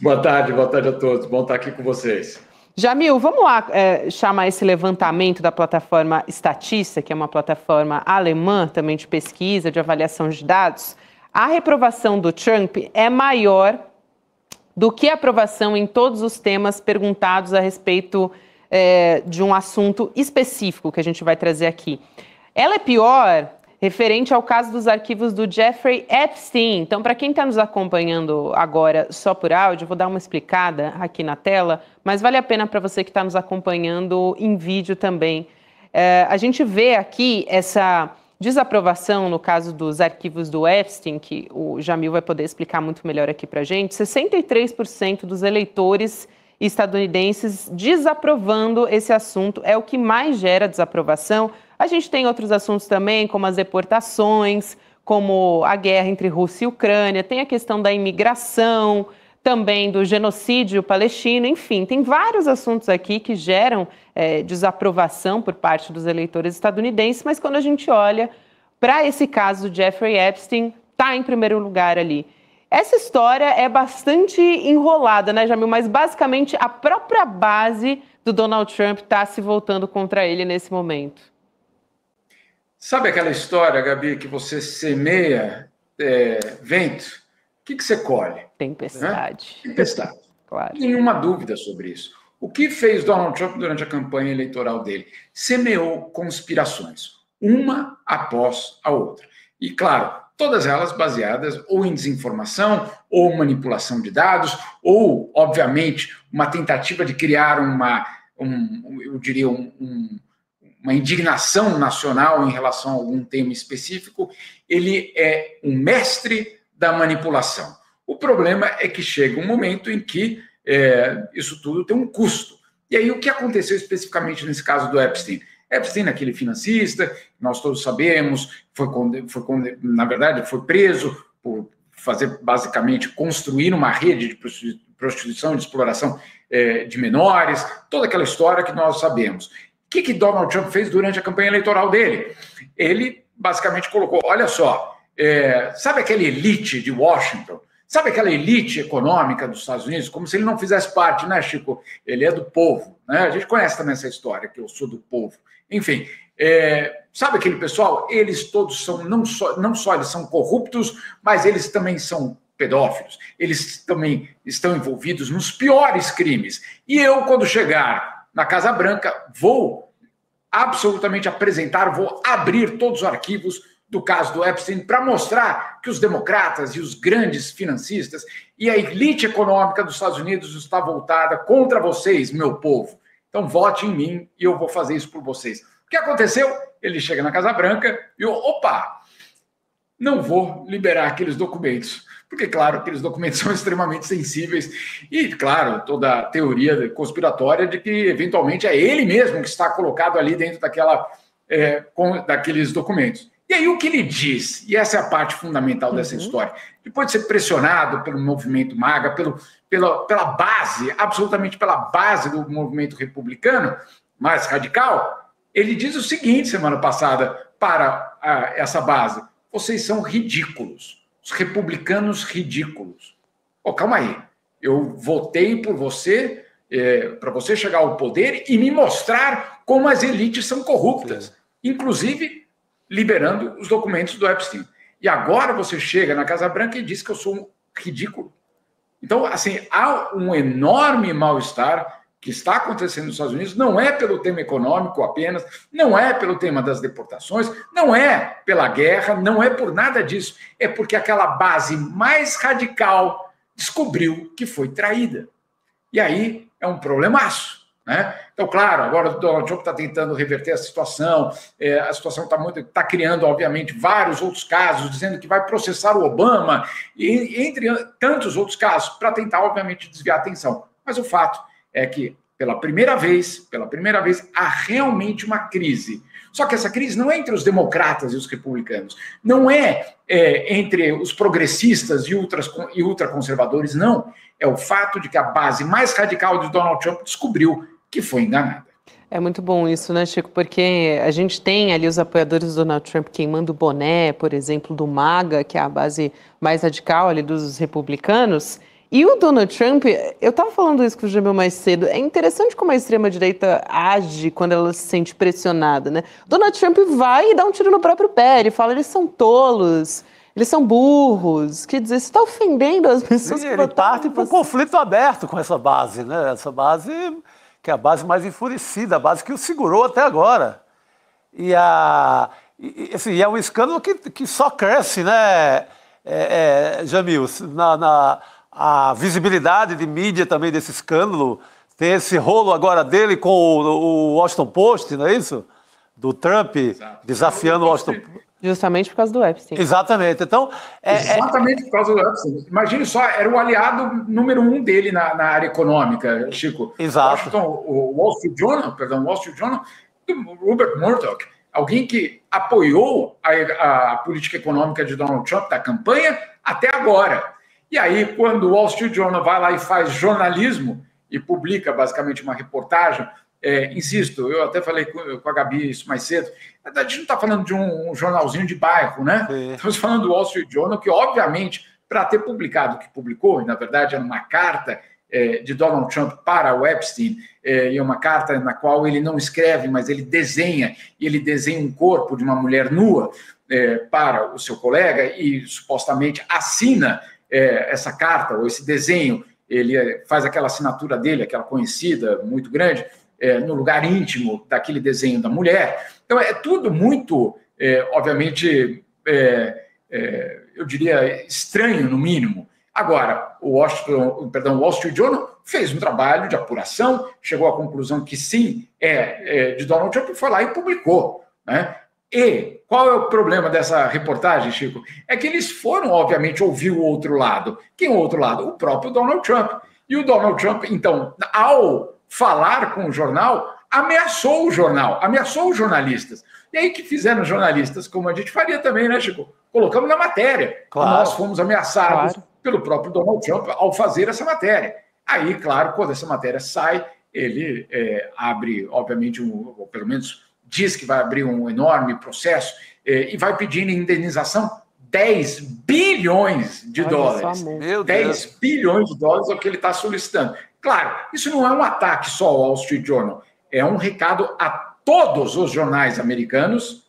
Boa tarde a todos. Bom estar aqui com vocês. Jamil, vamos lá chamar esse levantamento da plataforma Statista, que é uma plataforma alemã também de pesquisa, de avaliação de dados. A reprovação do Trump é maior do que a aprovação em todos os temas perguntados a respeito de um assunto específico que a gente vai trazer aqui. Ela é pior referente ao caso dos arquivos do Jeffrey Epstein. Então, para quem está nos acompanhando agora só por áudio, eu vou dar uma explicada aqui na tela, mas vale a pena para você que está nos acompanhando em vídeo também. A gente vê aqui essa desaprovação no caso dos arquivos do Epstein, que o Jamil vai poder explicar muito melhor aqui para a gente. 63% dos eleitores estadunidenses desaprovando esse assunto é o que mais gera desaprovação. A gente tem outros assuntos também, como as deportações, como a guerra entre Rússia e Ucrânia, tem a questão da imigração, também do genocídio palestino, enfim, tem vários assuntos aqui que geram desaprovação por parte dos eleitores estadunidenses, mas quando a gente olha para esse caso do Jeffrey Epstein, está em primeiro lugar ali. Essa história é bastante enrolada, né, Jamil? Mas basicamente a própria base do Donald Trump está se voltando contra ele nesse momento. Sabe aquela história, Gabi, que você semeia vento? O que você colhe? Tempestade. Né? Tempestade. Claro. Nenhuma dúvida sobre isso. O que fez Donald Trump durante a campanha eleitoral dele? Semeou conspirações, uma após a outra. E, claro, todas elas baseadas ou em desinformação, ou manipulação de dados, ou, obviamente, uma tentativa de criar uma indignação nacional em relação a algum tema específico. Ele é um mestre da manipulação. O problema é que chega um momento em que isso tudo tem um custo. E aí, o que aconteceu especificamente nesse caso do Epstein? Epstein, aquele financista, nós todos sabemos, na verdade, foi preso por fazer, basicamente, construir uma rede de prostituição, de exploração de menores, toda aquela história que nós sabemos. O que Donald Trump fez durante a campanha eleitoral dele? Ele, basicamente, colocou, olha só, sabe aquela elite de Washington? Sabe aquela elite econômica dos Estados Unidos? Como se ele não fizesse parte, né, Chico? Ele é do povo, né? A gente conhece também essa história, que eu sou do povo. Enfim, sabe aquele pessoal? Eles todos são, não só eles são corruptos, mas eles também são pedófilos. Eles também estão envolvidos nos piores crimes. E eu, quando chegar na Casa Branca, vou absolutamente vou abrir todos os arquivos do caso do Epstein para mostrar que os democratas e os grandes financistas e a elite econômica dos Estados Unidos está voltada contra vocês, meu povo. Então vote em mim e eu vou fazer isso por vocês. O que aconteceu? Ele chega na Casa Branca e não vou liberar aqueles documentos. Porque, claro, aqueles documentos são extremamente sensíveis e, claro, toda a teoria conspiratória de que, eventualmente, é ele mesmo que está colocado ali dentro daqueles documentos. E aí o que ele diz, e essa é a parte fundamental dessa história, depois de ser pressionado pelo movimento MAGA, pela base, absolutamente pela base do movimento republicano mais radical, ele diz o seguinte semana passada para essa base: vocês são ridículos, os republicanos ridículos. Calma aí, eu votei por você, para você chegar ao poder e me mostrar como as elites são corruptas, inclusive liberando os documentos do Epstein. E agora você chega na Casa Branca e diz que eu sou um ridículo. Então, assim, há um enorme mal-estar que está acontecendo nos Estados Unidos, não é pelo tema econômico apenas, não é pelo tema das deportações, não é pela guerra, não é por nada disso, é porque aquela base mais radical descobriu que foi traída. E aí é um problemaço. Né? Então, claro, agora o Donald Trump está tentando reverter a situação está criando, obviamente, vários outros casos, dizendo que vai processar o Obama, e entre tantos outros casos, para tentar, obviamente, desviar a atenção. Mas o fato é que, pela primeira vez, há realmente uma crise. Só que essa crise não é entre os democratas e os republicanos, não é entre os progressistas e ultraconservadores, não. É o fato de que a base mais radical de Donald Trump descobriu que foi enganada. É muito bom isso, né, Chico? Porque a gente tem ali os apoiadores do Donald Trump queimando o boné, por exemplo, do MAGA, que é a base mais radical ali dos republicanos, E o Donald Trump, eu estava falando isso com o Jamil mais cedo, é interessante como a extrema-direita age quando ela se sente pressionada, né? O Donald Trump vai e dá um tiro no próprio pé, ele fala, eles são tolos, eles são burros, quer dizer, você está ofendendo as pessoas. Sim, ele parte para um conflito aberto com essa base, né? Essa base que é a base mais enfurecida, a base que o segurou até agora. E assim, é um escândalo que só cresce, né, Jamil? A visibilidade de mídia também desse escândalo, tem esse rolo agora dele com o Washington Post, não é isso? Do Trump. Exato. Desafiando o Washington Post. Justamente por causa do Epstein. Exatamente. Então, exatamente por causa do Epstein. Imagine só, era o aliado número 1 dele na área econômica, Chico. Exato. O Wall Street Journal, do Rupert Murdoch, alguém que apoiou a política econômica de Donald Trump, da campanha, até agora. E aí, quando o Wall Street Journal vai lá e faz jornalismo e publica basicamente uma reportagem, insisto, eu até falei com a Gabi isso mais cedo, a gente não está falando de um jornalzinho de bairro, né? Sim. Estamos falando do Wall Street Journal, que obviamente, para ter publicado o que publicou, e na verdade era uma carta de Donald Trump para o Epstein, e uma carta na qual ele não escreve, mas ele desenha, e ele desenha um corpo de uma mulher nua para o seu colega e supostamente assina essa carta ou esse desenho, ele faz aquela assinatura dele, aquela conhecida, muito grande, no lugar íntimo daquele desenho da mulher. Então, é tudo muito, obviamente, eu diria, estranho, no mínimo. Agora, o Wall Street Journal fez um trabalho de apuração, chegou à conclusão que sim, de Donald Trump, e foi lá e publicou, né? E qual é o problema dessa reportagem, Chico? É que eles foram, obviamente, ouvir o outro lado. Quem é o outro lado? O próprio Donald Trump. E o Donald Trump, então, ao falar com o jornal, ameaçou o jornal, ameaçou os jornalistas. E aí que fizeram os jornalistas, como a gente faria também, né, Chico? Colocamos na matéria. Claro. Nós fomos ameaçados pelo próprio Donald Trump ao fazer essa matéria. Aí, claro, quando essa matéria sai, ele abre, obviamente, ou pelo menos diz que vai abrir um enorme processo e vai pedir indenização 10 bilhões de dólares. 10 bilhões de dólares é o que ele está solicitando. Claro, isso não é um ataque só ao Wall Street Journal, é um recado a todos os jornais americanos,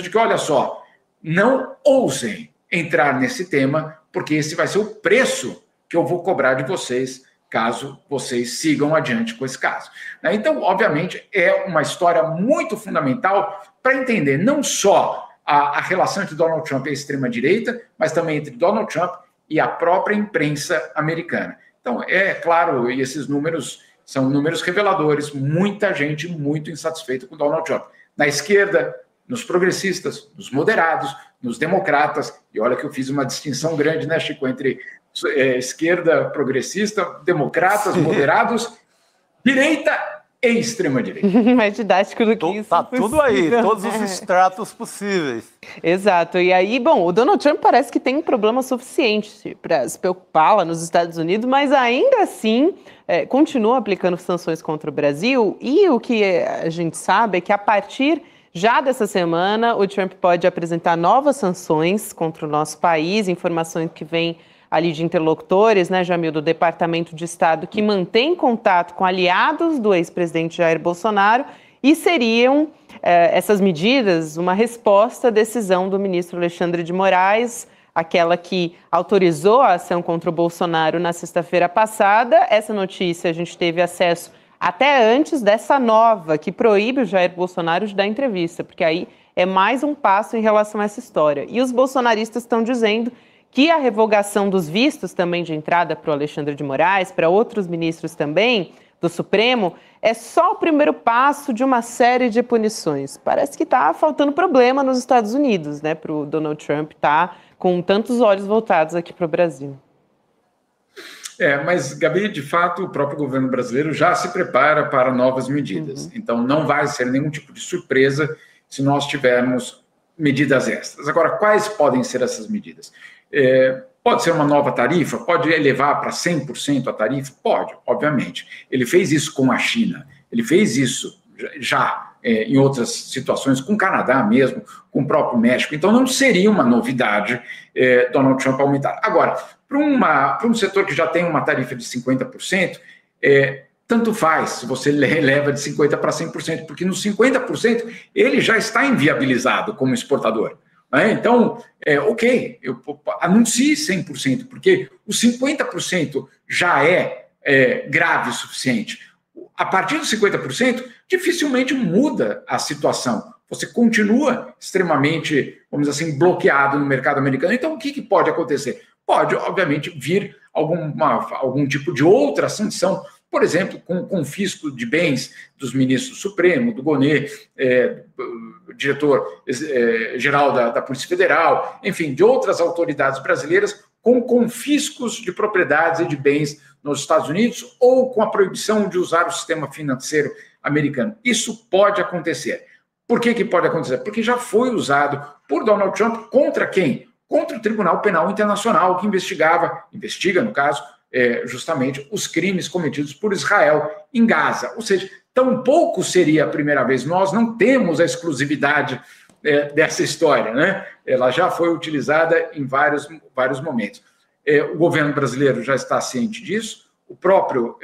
de que, olha só, não ousem entrar nesse tema, porque esse vai ser o preço que eu vou cobrar de vocês, caso vocês sigam adiante com esse caso. Então, obviamente, é uma história muito fundamental para entender não só a relação entre Donald Trump e a extrema-direita, mas também entre Donald Trump e a própria imprensa americana. Então, é claro, e esses números são números reveladores, muita gente muito insatisfeita com Donald Trump. Na esquerda, nos progressistas, nos moderados, nos democratas, e olha que eu fiz uma distinção grande, né, Chico, entre esquerda, progressista, democratas, moderados, direita e extrema-direita. Mais didático do que isso. Tá tudo aí, todos os estratos possíveis. Exato. E aí, bom, o Donald Trump parece que tem um problema suficiente para se preocupar lá nos Estados Unidos, mas ainda assim continua aplicando sanções contra o Brasil. E o que a gente sabe é que a partir já dessa semana o Trump pode apresentar novas sanções contra o nosso país, informações que vêm ali de interlocutores, né, Jamil, do Departamento de Estado, que mantém contato com aliados do ex-presidente Jair Bolsonaro, e seriam essas medidas uma resposta à decisão do ministro Alexandre de Moraes, aquela que autorizou a ação contra o Bolsonaro na sexta-feira passada. Essa notícia a gente teve acesso até antes dessa nova, que proíbe o Jair Bolsonaro de dar entrevista, porque aí é mais um passo em relação a essa história. E os bolsonaristas estão dizendo que a revogação dos vistos também de entrada para o Alexandre de Moraes, para outros ministros também do Supremo, é só o primeiro passo de uma série de punições. Parece que está faltando problema nos Estados Unidos, né, para o Donald Trump estar com tantos olhos voltados aqui para o Brasil. Mas, Gabi, de fato, o próprio governo brasileiro já se prepara para novas medidas. Então, não vai ser nenhum tipo de surpresa se nós tivermos medidas extras. Agora, quais podem ser essas medidas? Pode ser uma nova tarifa? Pode elevar para 100% a tarifa? Pode, obviamente. Ele fez isso com a China, ele fez isso já em outras situações, com o Canadá mesmo, com o próprio México. Então, não seria uma novidade Donald Trump aumentar. Agora, Para um setor que já tem uma tarifa de 50%, tanto faz se você leva de 50% para 100%, porque nos 50% ele já está inviabilizado como exportador. Né? Então, ok, eu anuncie 100%, porque os 50% já é grave o suficiente. A partir dos 50%, dificilmente muda a situação. Você continua extremamente, vamos dizer assim, bloqueado no mercado americano. Então, o que pode acontecer? Pode, obviamente, vir algum tipo de outra sanção, por exemplo, com o confisco de bens dos ministros do Supremo, do Gonê, diretor-geral da Polícia Federal, enfim, de outras autoridades brasileiras, com confiscos de propriedades e de bens nos Estados Unidos ou com a proibição de usar o sistema financeiro americano. Isso pode acontecer. Por que pode acontecer? Porque já foi usado por Donald Trump contra quem? Contra o Tribunal Penal Internacional, que investiga, no caso, justamente os crimes cometidos por Israel em Gaza. Ou seja, tampouco seria a primeira vez. Nós não temos a exclusividade dessa história, né? Ela já foi utilizada em vários momentos. O governo brasileiro já está ciente disso, o próprio,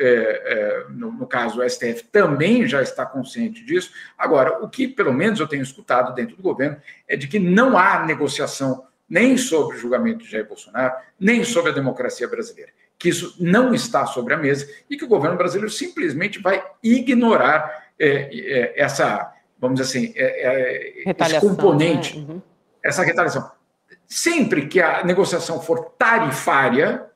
no caso, o STF também já está consciente disso. Agora, o que pelo menos eu tenho escutado dentro do governo é de que não há negociação nem sobre o julgamento de Jair Bolsonaro, nem sobre a democracia brasileira, que isso não está sobre a mesa e que o governo brasileiro simplesmente vai ignorar essa, vamos dizer assim, esse componente, né? Essa retaliação. Sempre que a negociação for tarifária,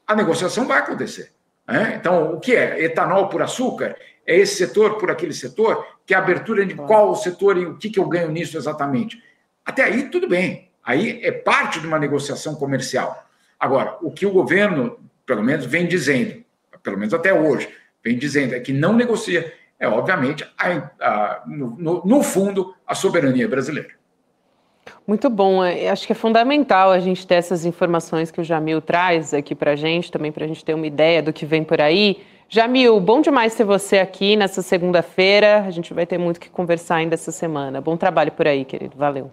a negociação vai acontecer. Né? Então, o que é? Etanol por açúcar? É esse setor por aquele setor? Que é a abertura de qual setor e o que eu ganho nisso exatamente? Até aí, tudo bem. Aí é parte de uma negociação comercial. Agora, o que o governo, pelo menos, vem dizendo, pelo menos até hoje, vem dizendo é que não negocia, obviamente, no fundo, a soberania brasileira. Muito bom. Acho que é fundamental a gente ter essas informações que o Jamil traz aqui para a gente, também para a gente ter uma ideia do que vem por aí. Jamil, bom demais ter você aqui nessa segunda-feira. A gente vai ter muito que conversar ainda essa semana. Bom trabalho por aí, querido. Valeu.